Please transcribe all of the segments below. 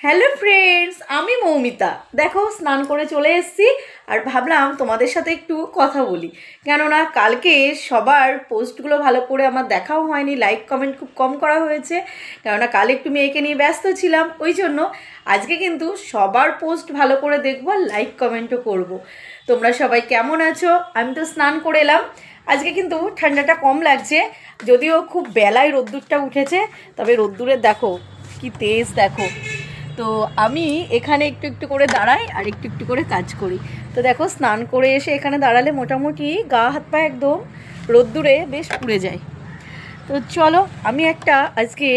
Hello friends, আমি মৌমিতা। দেখো স্নান করে চলে এসেছি আর ভাবলাম তোমাদের সাথে একটু কথা বলি, কেননা কালকে সবার পোস্টগুলো ভালো করে আমার দেখাও হয়নি, লাইক কমেন্ট খুব কম করা হয়েছে, কেননা কাল একটু মেয়েকে নিয়ে ব্যস্ত ছিলাম। ওই জন্য আজকে কিন্তু সবার পোস্ট ভালো করে দেখবো, লাইক কমেন্টও করব। তোমরা সবাই কেমন আছো? আমি তো স্নান করে এলাম। আজকে কিন্তু ঠান্ডাটা কম লাগছে, যদিও খুব বেলায় রোদ্দুরটা উঠেছে, তবে রোদ্দুরের দেখো কি তেজ, দেখো। তো আমি এখানে একটু একটু করে দাঁড়াই আর একটু একটু করে কাজ করি। তো দেখো স্নান করে এসে এখানে দাঁড়ালে মোটামুটি গা হাত পা একদম রোদ্দুরে বেশ পুড়ে যায়। তো চলো আমি একটা আজকে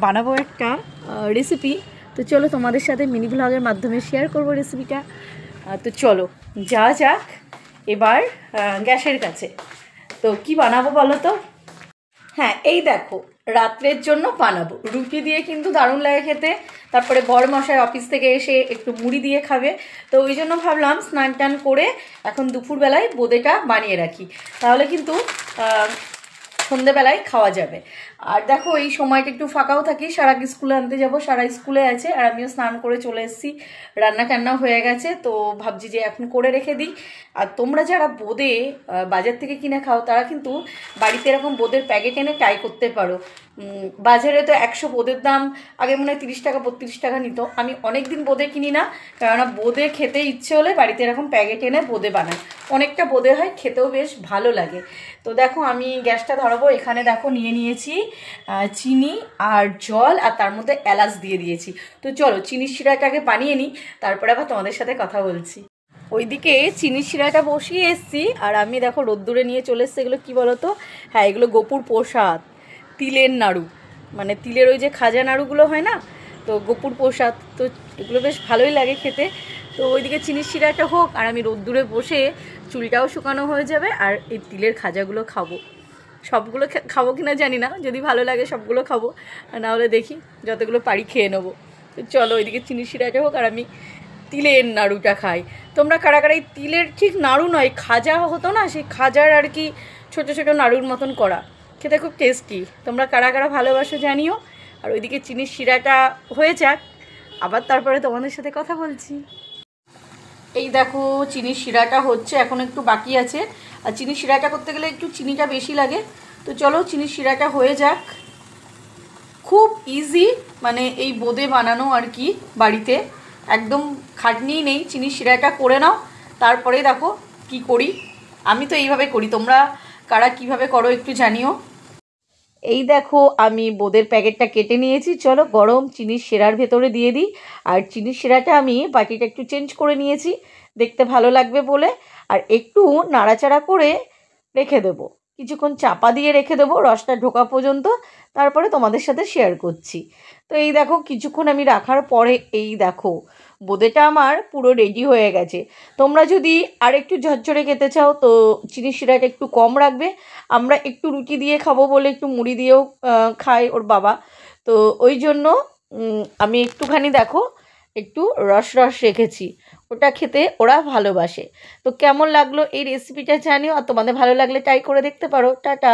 বানাবো একটা রেসিপি। তো চলো তোমাদের সাথে মিনি ব্লগের মাধ্যমে শেয়ার করব রেসিপিটা। তো চলো যা যাক এবার গ্যাসের কাছে। তো কি বানাবো বলো তো? হ্যাঁ, এই দেখো রাত্রের জন্য বানাবো, রুটি দিয়ে কিন্তু দারুণ লাগে খেতে। তারপরে বড় মশাই অফিস থেকে এসে একটু মুড়ি দিয়ে খাবে। তো ওই জন্য ভাবলাম স্নান টান করে এখন দুপুরবেলায় বোঁদেটা বানিয়ে রাখি, তাহলে কিন্তু সন্ধেবেলায় খাওয়া যাবে। আর দেখো এই সময়টা একটু ফাঁকাও থাকি, সারা স্কুলে আনতে যাব, সারা স্কুলে আছে, আর আমিও স্নান করে চলে এসেছি, রান্না টান্না হয়ে গেছে। তো ভাবছি যে এখন করে রেখে দিই। আর তোমরা যারা বোঁদে বাজার থেকে কিনে খাও, তারা কিন্তু বাড়িতে এরকম বোঁদের প্যাকেট এনে ট্রাই করতে পারো। বাজারে তো 100 বোঁদের দাম আগে মনে হয় 30 টাকা 32 টাকা নিত। আমি অনেক দিন বোঁদে কিনি না, কেননা বোঁদে খেতে ইচ্ছে হলে বাড়িতে এরকম প্যাকেট এনে বোঁদে বানাই, অনেকটা বোঁদে হয়, খেতেও বেশ ভালো লাগে। তো দেখো আমি গ্যাসটা ধরাবো, এখানে দেখো নিয়ে নিয়েছি চিনি আর জল, আর তার মধ্যে এলাচ দিয়ে দিয়েছি। তো চলো চিনির শিরাটাকে বানিয়ে নিই, তারপরে আবার তোমাদের সাথে কথা বলছি। ওইদিকে চিনির শিরাটা বসিয়ে এসছি, আর আমি দেখো রোদ্দুরে নিয়ে চলে এসছি। এগুলো কী বলো তো? হ্যাঁ, এগুলো গোপুর প্রসাদ, তিলের নাড়ু, মানে তিলের ওই যে খাজা নাড়ুগুলো হয় না, তো গোপুর প্রসাদ। তো এগুলো বেশ ভালোই লাগে খেতে। তো ওইদিকে চিনির শিরাটা হোক, আর আমি রোদ্দুরে বসে চুলটাও শুকানো হয়ে যাবে, আর এই তিলের খাজাগুলো খাবো। সবগুলো খাবো কিনা জানি না, যদি ভালো লাগে সবগুলো খাবো, নাহলে দেখি যতগুলো পারি খেয়ে নেবো। তো চলো ওইদিকে চিনির শিরাটা হোক, আর আমি তিলের নাড়ুটা খাই। তোমরা কারা কারা এই তিলের, ঠিক নাড়ু নয়, খাজা হতো না, সেই খাজার আর কি ছোটো ছোটো নাড়ুর মতন করা, খেতে খুব টেস্টি। তোমরা কারা কারা ভালোবাসো জানিও। আর ওইদিকে চিনির শিরাটা হয়ে যাক, আবার তারপরে তোমাদের সাথে কথা বলছি। এই দেখো চিনির শিরাটা হচ্ছে, এখন একটু বাকি আছে। আর চিনির শিরাটা করতে গেলে একটু চিনিটা বেশি লাগে। তো চলো চিনির শিরাটা হয়ে যাক। খুব ইজি, মানে এই বোঁদে বানানো আর কি, বাড়িতে একদম খাটনিই নেই। চিনির শিরাটা করে নাও, তারপরে দেখো কি করি। আমি তো এইভাবে করি, তোমরা কারা কিভাবে করো একটু জানিও। এই দেখো আমি বোঁদের প্যাকেটটা কেটে নিয়েছি, চলো গরম চিনির শিরার ভেতরে দিয়ে দিই। আর চিনির শিরাটা আমি বাটিটা একটু চেঞ্জ করে নিয়েছি, দেখতে ভালো লাগবে বলে। আর একটু নাড়াচাড়া করে রেখে দেবো, কিছুক্ষণ চাপা দিয়ে রেখে দেবো রসটা ঢোকা পর্যন্ত, তারপরে তোমাদের সাথে শেয়ার করছি। তো এই দেখো কিছুক্ষণ আমি রাখার পরে এই দেখো বোঁদেটা আমার পুরো রেডি হয়ে গেছে। তোমরা যদি আর একটু ঝরঝরে খেতে চাও, তো চিনির শিরাটা একটু কম রাখবে। আমরা একটু রুটি দিয়ে খাবো বলে একটু মুড়ি দিয়েও খায় ওর বাবা, তো ওই জন্য আমি একটুখানি দেখো একটু রস রস রেখেছি, ওটা খেতে ওরা ভালোবাসে। তো কেমন লাগলো এই রেসিপিটা জানিও, আর তোমাদের ভালো লাগলে ট্রাই করে দেখতে পারো। টাটা।